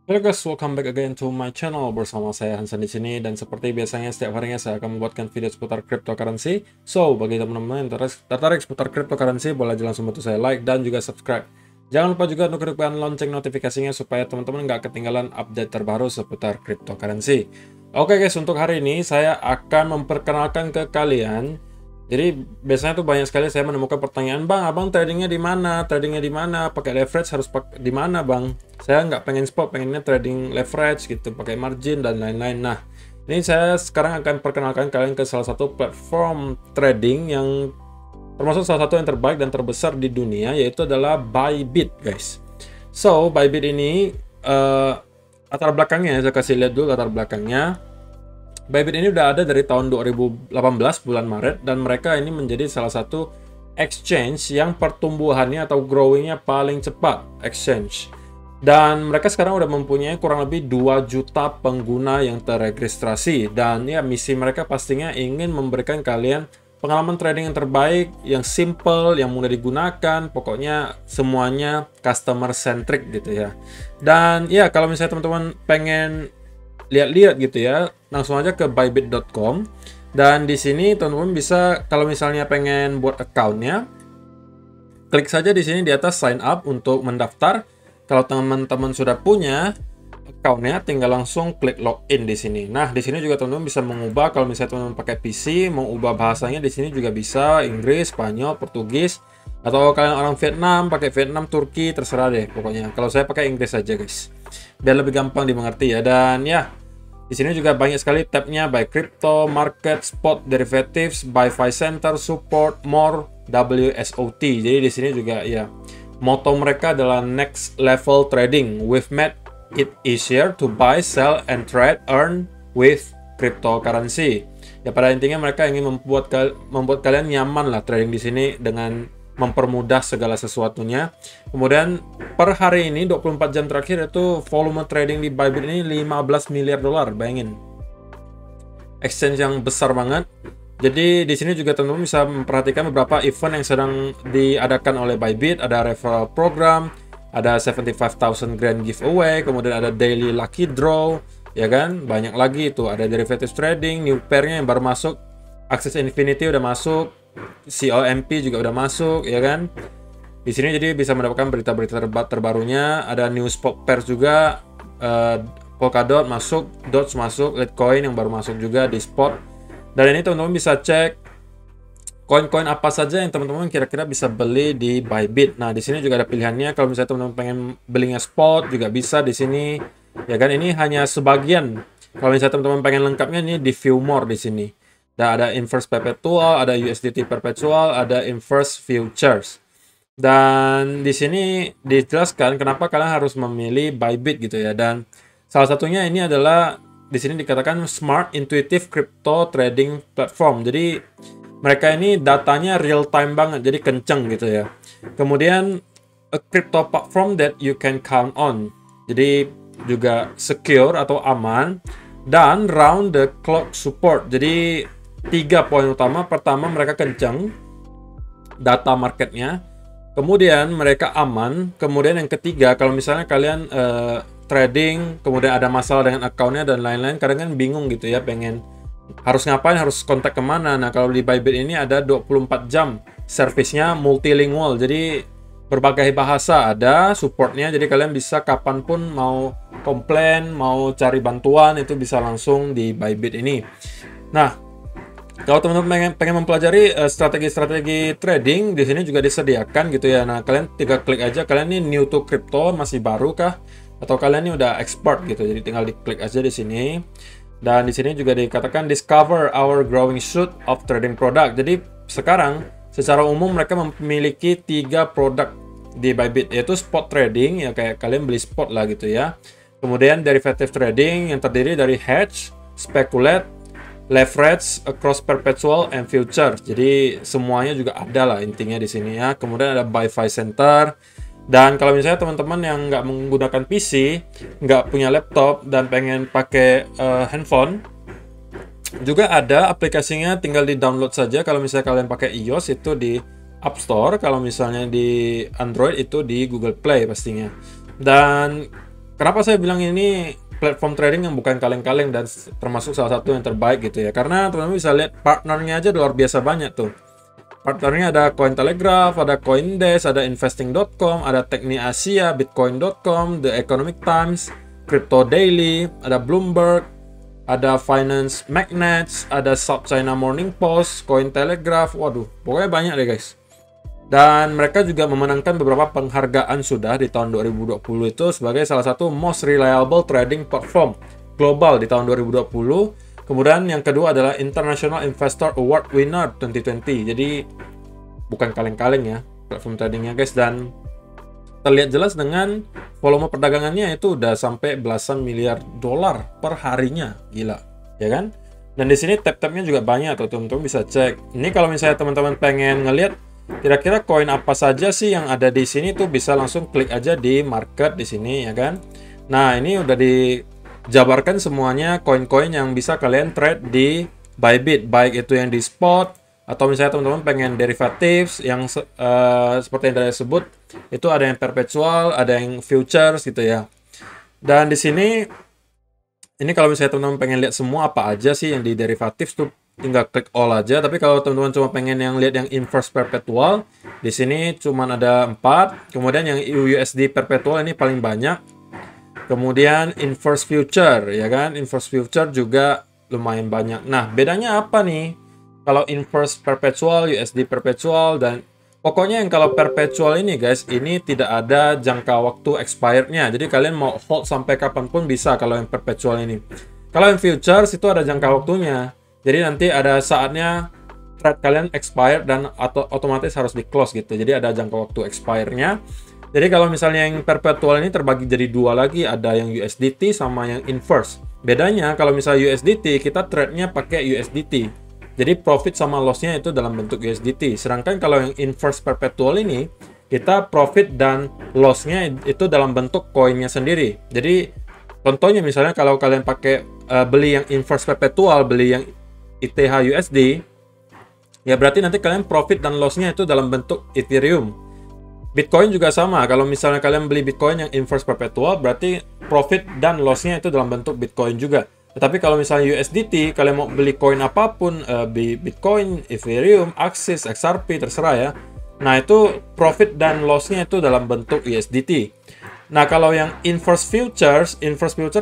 Halo guys, welcome back again to my channel bersama saya Hansan di sini, dan seperti biasanya setiap harinya saya akan membuatkan video seputar cryptocurrency. So, bagi teman-teman yang tertarik seputar cryptocurrency, boleh aja langsung bantu saya like dan juga subscribe. Jangan lupa juga untuk aktifkan lonceng notifikasinya supaya teman-teman nggak ketinggalan update terbaru seputar cryptocurrency. Oke guys, untuk hari ini saya akan memperkenalkan ke kalian. Jadi biasanya tuh banyak sekali saya menemukan pertanyaan, bang, abang tradingnya di mana? Tradingnya di mana? Pakai leverage harus pakai di mana, bang? Saya nggak pengen spot, pengennya trading leverage gitu, pakai margin dan lain-lain. Nah, ini saya sekarang akan perkenalkan kalian ke salah satu platform trading yang termasuk salah satu yang terbaik dan terbesar di dunia, yaitu adalah Bybit, guys. So, Bybit ini latar belakangnya, saya kasih lihat dulu latar belakangnya. Bybit ini udah ada dari tahun 2018 bulan Maret, dan mereka ini menjadi salah satu exchange yang pertumbuhannya atau growingnya paling cepat exchange. Dan mereka sekarang udah mempunyai kurang lebih 2 juta pengguna yang terregistrasi, dan ya misi mereka pastinya ingin memberikan kalian pengalaman trading yang terbaik, yang simple, yang mudah digunakan, pokoknya semuanya customer centric gitu ya. Dan ya kalau misalnya teman-teman pengen lihat-lihat gitu ya, langsung aja ke bybit.com, dan di sini teman-teman bisa, kalau misalnya pengen buat accountnya, klik saja di sini di atas sign up untuk mendaftar. Kalau teman-teman sudah punya accountnya, tinggal langsung klik login di sini. Nah, di sini juga teman-teman bisa mengubah, kalau misalnya teman-teman pakai PC, mau ubah bahasanya di sini juga bisa, Inggris, Spanyol, Portugis, atau kalian orang Vietnam, pakai Vietnam, Turki, terserah deh pokoknya. Kalau saya pakai Inggris saja, guys, biar lebih gampang dimengerti ya. Dan ya, di sini juga banyak sekali tabnya, buy crypto, market, spot, derivatives, buy buy center, support, more, WSOT. Jadi di sini juga ya, moto mereka adalah next level trading. We've made it easier to buy, sell, and trade, earn with cryptocurrency. Ya pada intinya mereka ingin membuat kalian nyaman lah trading di sini dengan mempermudah segala sesuatunya. Kemudian per hari ini 24 jam terakhir itu volume trading di Bybit ini 15 miliar dolar, bayangin. Exchange yang besar banget. Jadi di sini juga teman-teman bisa memperhatikan beberapa event yang sedang diadakan oleh Bybit. Ada referral program, ada 75,000 grand giveaway, kemudian ada daily lucky draw, ya kan? Banyak lagi itu, ada derivatives trading, new pair-nya yang baru masuk, Access Infinity udah masuk, COMP juga udah masuk, ya kan? Di sini jadi bisa mendapatkan berita-berita terbarunya, ada new spot pairs juga, Polkadot masuk, Doge masuk, Litecoin yang baru masuk juga di spot. Dan ini teman-teman bisa cek koin-koin apa saja yang teman-teman kira-kira bisa beli di Bybit. Nah, di sini juga ada pilihannya. Kalau misalnya teman-teman pengen belinya spot juga bisa di sini. Ya kan, ini hanya sebagian. Kalau misalnya teman-teman pengen lengkapnya, ini di view more di sini. Dan ada inverse perpetual, ada USDT perpetual, ada inverse futures. Dan di sini dijelaskan kenapa kalian harus memilih Bybit gitu ya. Dan salah satunya ini adalah di sini dikatakan smart intuitive crypto trading platform. Jadi mereka ini datanya real time banget, jadi kenceng gitu ya. Kemudian a crypto platform that you can count on. Jadi juga secure atau aman, dan round the clock support. Jadi 3 poin utama. Pertama, mereka kenceng data marketnya. Kemudian mereka aman. Kemudian yang ketiga, kalau misalnya kalian trading, kemudian ada masalah dengan accountnya dan lain-lain, kadang kan bingung gitu ya, pengen harus ngapain, harus kontak kemana. Nah, kalau di Bybit ini ada 24 jam servisnya, multilingual, jadi berbagai bahasa ada supportnya, jadi kalian bisa kapanpun mau komplain, mau cari bantuan, itu bisa langsung di Bybit ini. Nah, kalau teman-teman pengen mempelajari strategi-strategi trading, di sini juga disediakan gitu ya. Nah, kalian tinggal klik aja, kalian ini new to crypto, masih baru kah? Atau kalian ini udah expert gitu, jadi tinggal diklik aja di sini. Dan di sini juga dikatakan discover our growing suite of trading product. Jadi sekarang secara umum mereka memiliki 3 produk di Bybit, yaitu spot trading, ya kayak kalian beli spot lah gitu ya. Kemudian derivative trading yang terdiri dari hedge, speculate, leverage, across perpetual, and future. Jadi semuanya juga ada lah intinya di sini ya. Kemudian ada buy buy center. Dan kalau misalnya teman-teman yang nggak menggunakan PC, nggak punya laptop, dan pengen pakai handphone, juga ada aplikasinya, tinggal di download saja. Kalau misalnya kalian pakai iOS itu di App Store, kalau misalnya di Android itu di Google Play pastinya. Dan Kenapa saya bilang ini platform trading yang bukan kaleng-kaleng dan termasuk salah satu yang terbaik gitu ya? Karena teman-teman bisa lihat partnernya aja luar biasa banyak tuh. Partnernya ada Cointelegraph, ada Coindesk, ada Investing.com, ada Teknik Asia, Bitcoin.com, The Economic Times, Crypto Daily, ada Bloomberg, ada Finance Magnets, ada South China Morning Post, Cointelegraph, waduh, pokoknya banyak deh guys. Dan mereka juga memenangkan beberapa penghargaan sudah di tahun 2020 itu sebagai salah satu most reliable trading platform global di tahun 2020. Kemudian yang kedua adalah International Investor Award Winner 2020. Jadi bukan kaleng-kaleng ya platform tradingnya guys, dan terlihat jelas dengan volume perdagangannya itu udah sampai belasan miliar dolar per harinya, gila, ya kan? Dan di sini tab-tabnya juga banyak tuh, teman-teman bisa cek. Ini kalau misalnya teman-teman pengen ngelihat kira-kira koin apa saja sih yang ada di sini tuh bisa langsung klik aja di market di sini ya kan. Nah, ini udah dijabarkan semuanya koin-koin yang bisa kalian trade di Bybit, baik itu yang di spot atau misalnya teman-teman pengen derivatives yang seperti yang tadi sebut, itu ada yang perpetual, ada yang futures gitu ya. Dan di sini ini kalau misalnya teman-teman pengen lihat semua apa aja sih yang di derivatives tuh tinggal klik all aja. Tapi kalau teman-teman cuma pengen yang lihat yang inverse perpetual, di sini cuma ada 4. Kemudian yang USD perpetual ini paling banyak. Kemudian inverse future ya kan, inverse future juga lumayan banyak. Nah, bedanya apa nih? Kalau inverse perpetual, USD perpetual, dan pokoknya yang kalau perpetual ini guys, ini tidak ada jangka waktu expirednya. Jadi kalian mau hold sampai kapanpun bisa kalau yang perpetual ini. Kalau yang futures itu ada jangka waktunya. Jadi nanti ada saatnya trade kalian expired dan otomatis harus di close gitu. Jadi ada jangka waktu expire-nya. Jadi kalau misalnya yang perpetual ini terbagi jadi dua lagi, ada yang USDT sama yang inverse. Bedanya kalau misalnya USDT kita trade-nya pakai USDT. Jadi profit sama loss-nya itu dalam bentuk USDT. Sedangkan kalau yang inverse perpetual ini, kita profit dan loss-nya itu dalam bentuk koinnya sendiri. Jadi contohnya misalnya kalau kalian pakai beli yang inverse perpetual, beli yang ETH USD, ya berarti nanti kalian profit dan loss-nya itu dalam bentuk Ethereum. Bitcoin juga sama. Kalau misalnya kalian beli Bitcoin yang inverse perpetual, berarti profit dan loss-nya itu dalam bentuk Bitcoin juga. Tetapi kalau misalnya USDT, kalian mau beli koin apapun, Bitcoin, Ethereum, Axis, XRP, terserah ya. Nah, itu profit dan loss-nya itu dalam bentuk USDT. Nah, kalau yang inverse future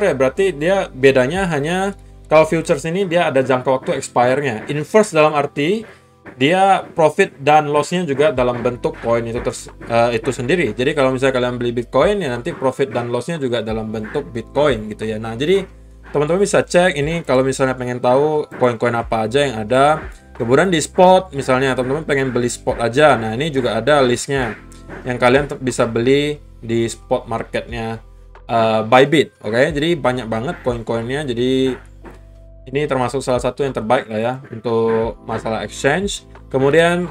ya berarti dia bedanya hanya, kalau futures ini dia ada jangka waktu expire-nya. Inverse dalam arti, dia profit dan loss-nya juga dalam bentuk koin itu sendiri. Jadi kalau misalnya kalian beli Bitcoin, ya nanti profit dan loss-nya juga dalam bentuk Bitcoin gitu ya. Nah, jadi teman-teman bisa cek ini kalau misalnya pengen tahu koin-koin apa aja yang ada. Kemudian di spot, misalnya teman-teman pengen beli spot aja. Nah, ini juga ada listnya yang kalian bisa beli di spot marketnya Bybit. Oke, jadi banyak banget koin-koinnya. Jadi ini termasuk salah satu yang terbaik lah ya untuk masalah exchange. Kemudian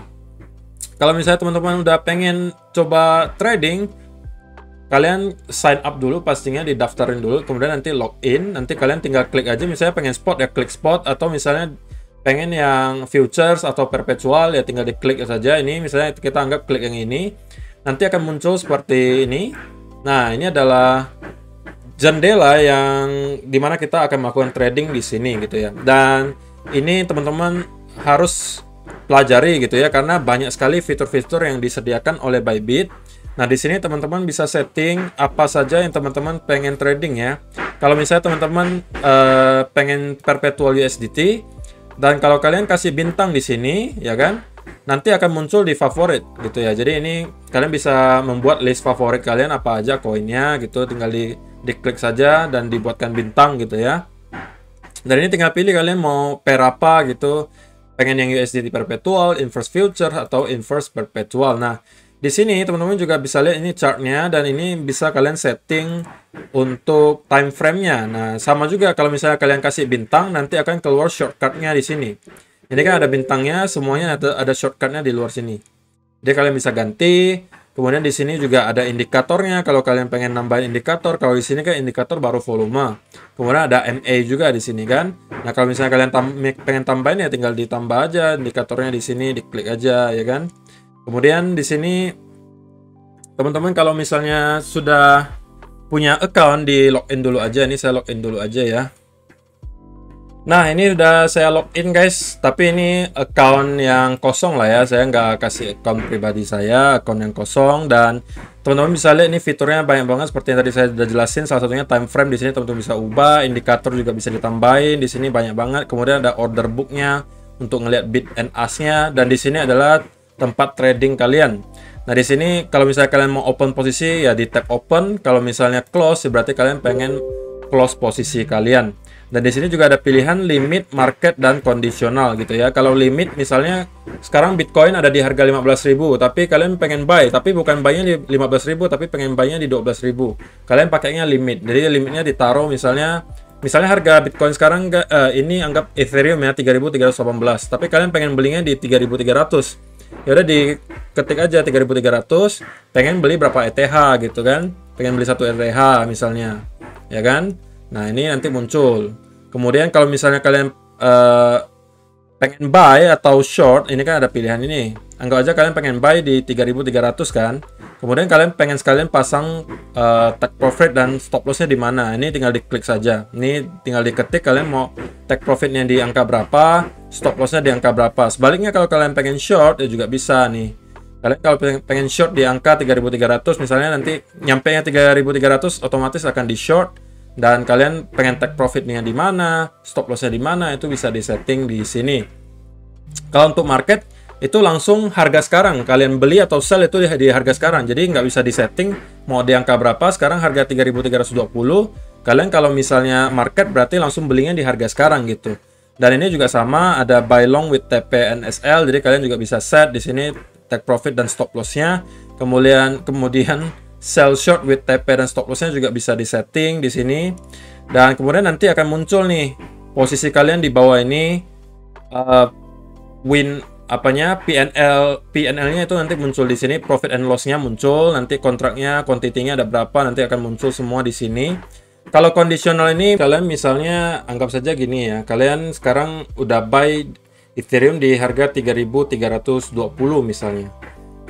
kalau misalnya teman-teman udah pengen coba trading, kalian sign up dulu, pastinya didaftarin dulu, kemudian nanti login, nanti kalian tinggal klik aja, misalnya pengen spot ya klik spot, atau misalnya pengen yang futures atau perpetual ya tinggal diklik saja. Ini misalnya kita anggap klik yang ini, nanti akan muncul seperti ini. Nah, ini adalah jendela yang dimana kita akan melakukan trading di sini gitu ya. Dan ini teman-teman harus pelajari gitu ya, karena banyak sekali fitur-fitur yang disediakan oleh Bybit. Nah, di sini teman-teman bisa setting apa saja yang teman-teman pengen trading ya. Kalau misalnya teman-teman pengen perpetual USDT, dan kalau kalian kasih bintang di sini, ya kan, nanti akan muncul di favorit gitu ya. Jadi ini kalian bisa membuat list favorit kalian apa aja koinnya gitu, tinggal diklik saja dan dibuatkan bintang gitu ya. Dan ini tinggal pilih kalian mau pair apa gitu, pengen yang USDT perpetual, inverse future atau inverse perpetual. Nah, di sini teman-teman juga bisa lihat ini chartnya, dan ini bisa kalian setting untuk time frame-nya. Nah, sama juga kalau misalnya kalian kasih bintang, nanti akan keluar shortcut-nya di sini. Ini kan ada bintangnya, semuanya ada shortcut-nya di luar sini. Jadi kalian bisa ganti. Kemudian di sini juga ada indikatornya. Kalau kalian pengen nambahin indikator, kalau di sini kan indikator baru volume. Kemudian ada MA juga di sini kan. Nah, kalau misalnya kalian pengen tambahin ya tinggal ditambah aja indikatornya di sini, diklik aja ya kan. Kemudian di sini teman-teman kalau misalnya sudah punya account, di login dulu aja. Ini saya login dulu aja ya. Nah, ini udah saya login guys, tapi ini account yang kosong lah ya. Saya nggak kasih account pribadi saya, account yang kosong. Dan teman-teman bisa lihat ini fiturnya banyak banget seperti yang tadi saya sudah jelasin. Salah satunya time frame, di sini teman-teman bisa ubah, indikator juga bisa ditambahin. Di sini banyak banget. Kemudian ada order booknya untuk ngelihat bid and ask-nya, dan di sini adalah tempat trading kalian. Nah, di sini kalau misalnya kalian mau open posisi ya di tab open. Kalau misalnya close berarti kalian pengen close posisi kalian. Dan di sini juga ada pilihan limit, market, dan kondisional gitu ya. Kalau limit misalnya sekarang Bitcoin ada di harga 15.000, tapi kalian pengen buy, tapi bukan buy-nya di 15.000, tapi pengen buy-nya di 12.000. Kalian pakainya limit. Jadi limitnya ditaruh misalnya harga Bitcoin sekarang ini anggap Ethereum ya 3.318, tapi kalian pengen belinya di 3.300. Ya udah diketik aja 3.300, pengen beli berapa ETH gitu kan. Pengen beli 1 ETH misalnya. Ya kan? Nah, ini nanti muncul. Kemudian kalau misalnya kalian pengen buy atau short, ini kan ada pilihan ini. Anggap aja kalian pengen buy di 3.300 kan. Kemudian kalian pengen sekalian pasang take profit dan stop lossnya di mana. Ini tinggal diklik saja. Ini tinggal diketik kalian mau take profitnya di angka berapa, stop lossnya di angka berapa. Sebaliknya kalau kalian pengen short ya juga bisa nih. Kalian kalau pengen short di angka 3.300 misalnya, nanti nyampe nya 3.300 otomatis akan di short. Dan kalian pengen take profitnya di mana, stop lossnya di mana, itu bisa disetting di sini. Kalau untuk market itu langsung harga sekarang, kalian beli atau sell itu di harga sekarang, jadi nggak bisa disetting mau di angka berapa. Sekarang harga 3.320, kalian kalau misalnya market berarti langsung belinya di harga sekarang gitu. Dan ini juga sama, ada buy long with TP NSL, jadi kalian juga bisa set di sini take profit dan stop lossnya. Kemudian sell short with TP dan stop lossnya juga bisa disetting di sini. Dan kemudian nanti akan muncul nih posisi kalian di bawah ini, win apanya, PNL-nya itu nanti muncul di sini, profit and loss-nya muncul, nanti kontraknya, quantity-nya ada berapa, nanti akan muncul semua di sini. Kalau kondisional ini kalian misalnya anggap saja gini ya, kalian sekarang udah buy Ethereum di harga 3.320 misalnya.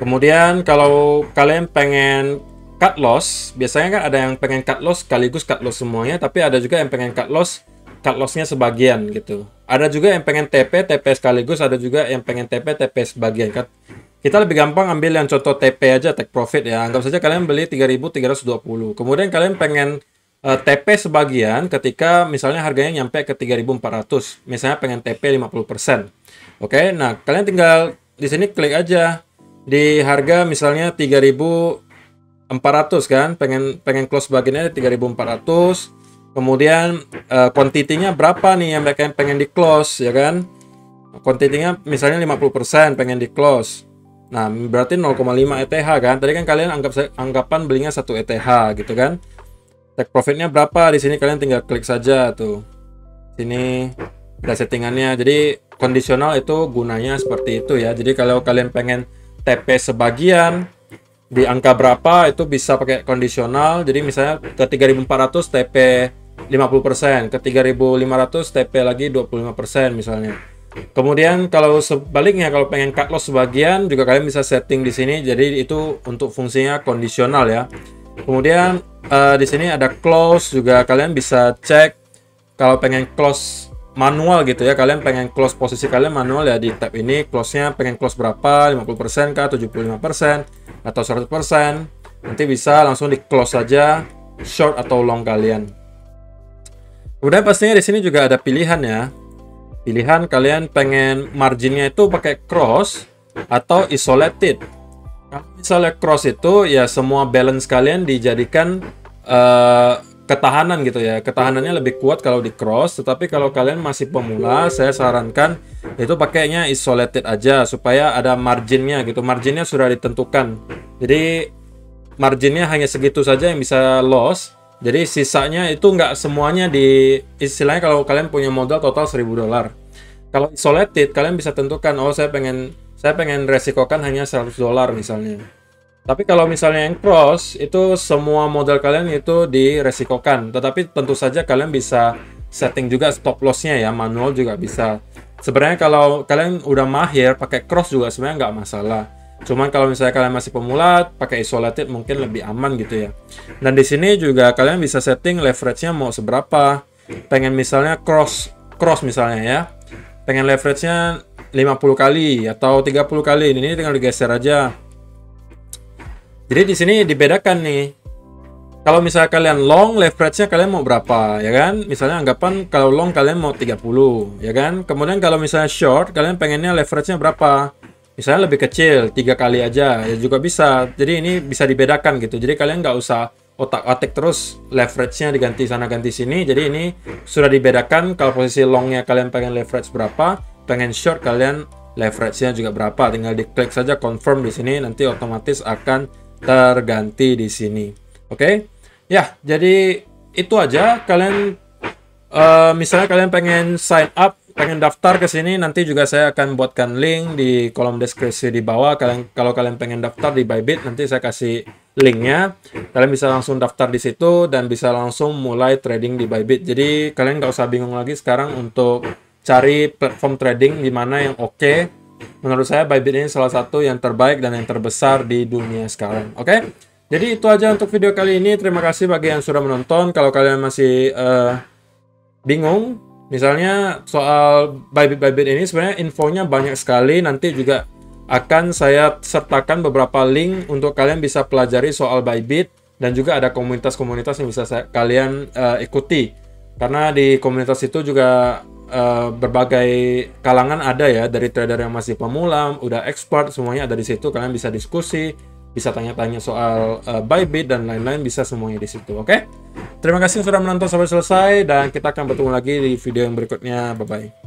Kemudian kalau kalian pengen cut loss, biasanya kan ada yang pengen cut loss sekaligus cut loss semuanya, tapi ada juga yang pengen cut loss-nya sebagian gitu. Ada juga yang pengen TP sekaligus, ada juga yang pengen TP sebagian. Kita lebih gampang ambil yang contoh TP aja, take profit ya. Anggap saja kalian beli 3.320. Kemudian kalian pengen TP sebagian ketika misalnya harganya nyampe ke 3.400. Misalnya pengen TP 50%. Oke, nah kalian tinggal di sini klik aja di harga misalnya 3.400 kan, pengen close bagiannya 3.400. Kemudian quantity-nya berapa nih yang mereka pengen di close ya kan? Quantity-nya misalnya 50% pengen di close. Nah, berarti 0,5 ETH kan? Tadi kan kalian anggapan belinya 1 ETH gitu kan? Take profit-nya berapa? Di sini kalian tinggal klik saja tuh. Sini ada settingannya. Jadi kondisional itu gunanya seperti itu ya. Jadi kalau kalian pengen TP sebagian di angka berapa itu bisa pakai kondisional. Jadi misalnya ke 3.400 TP 50%, ke 3.500 TP lagi 25% misalnya. Kemudian kalau sebaliknya, kalau pengen cut loss sebagian juga kalian bisa setting di sini. Jadi itu untuk fungsinya kondisional ya. Kemudian di sini ada close juga, kalian bisa cek kalau pengen close manual gitu ya. Kalian pengen close posisi kalian manual ya, di tab ini close-nya pengen close berapa, 50% kah, 75% atau 100%. Nanti bisa langsung di close saja short atau long kalian. Kemudian pastinya di sini juga ada pilihan ya. Pilihan kalian pengen marginnya itu pakai cross atau isolated. Kalau misalnya cross itu ya semua balance kalian dijadikan ketahanan gitu ya. Ketahanannya lebih kuat kalau di cross, tetapi kalau kalian masih pemula, saya sarankan itu pakainya isolated aja supaya ada marginnya gitu. Marginnya sudah ditentukan. Jadi marginnya hanya segitu saja yang bisa loss. Jadi sisanya itu nggak semuanya di, istilahnya kalau kalian punya modal total $1.000. Kalau isolated kalian bisa tentukan, oh saya pengen resikokan hanya $100 misalnya. Tapi kalau misalnya yang cross itu semua modal kalian itu diresikokan. Tetapi tentu saja kalian bisa setting juga stop loss-nya ya, manual juga bisa. Sebenarnya kalau kalian udah mahir pakai cross juga sebenarnya nggak masalah. Cuman kalau misalnya kalian masih pemula, pakai isolated mungkin lebih aman gitu ya. Dan di sini juga kalian bisa setting leverage-nya mau seberapa. Pengen misalnya cross misalnya ya. Pengen leverage-nya 50 kali atau 30 kali. Ini tinggal digeser aja. Jadi di sini dibedakan nih. Kalau misalnya kalian long, leverage-nya kalian mau berapa, ya kan? Misalnya anggapan kalau long kalian mau 30, ya kan? Kemudian kalau misalnya short, kalian pengennya leverage-nya berapa? Misalnya lebih kecil, 3 kali aja, ya juga bisa. Jadi ini bisa dibedakan gitu. Jadi kalian nggak usah otak-atik terus leverage-nya diganti sana ganti sini. Jadi ini sudah dibedakan kalau posisi long-nya kalian pengen leverage berapa, pengen short kalian leverage-nya juga berapa. Tinggal diklik saja confirm di sini, nanti otomatis akan terganti di sini. Oke? Ya, jadi itu aja. Kalian misalnya kalian pengen sign up, pengen daftar ke sini, nanti juga saya akan buatkan link di kolom deskripsi di bawah. Kalau kalian pengen daftar di Bybit, nanti saya kasih linknya. Kalian bisa langsung daftar di situ dan bisa langsung mulai trading di Bybit. Jadi kalian nggak usah bingung lagi sekarang untuk cari platform trading di mana yang oke. Menurut saya Bybit ini salah satu yang terbaik dan yang terbesar di dunia sekarang. Oke? Jadi itu aja untuk video kali ini. Terima kasih bagi yang sudah menonton. Kalau kalian masih bingung, misalnya soal Bybit ini, sebenarnya infonya banyak sekali. Nanti juga akan saya sertakan beberapa link untuk kalian bisa pelajari soal Bybit. Dan juga ada komunitas-komunitas yang bisa kalian ikuti. Karena di komunitas itu juga berbagai kalangan ada ya. Dari trader yang masih pemula, udah expert, semuanya ada di situ. Kalian bisa diskusi, bisa tanya-tanya soal Bybit dan lain-lain, bisa semuanya di situ. Oke? Terima kasih sudah menonton sampai selesai dan kita akan bertemu lagi di video yang berikutnya. Bye bye.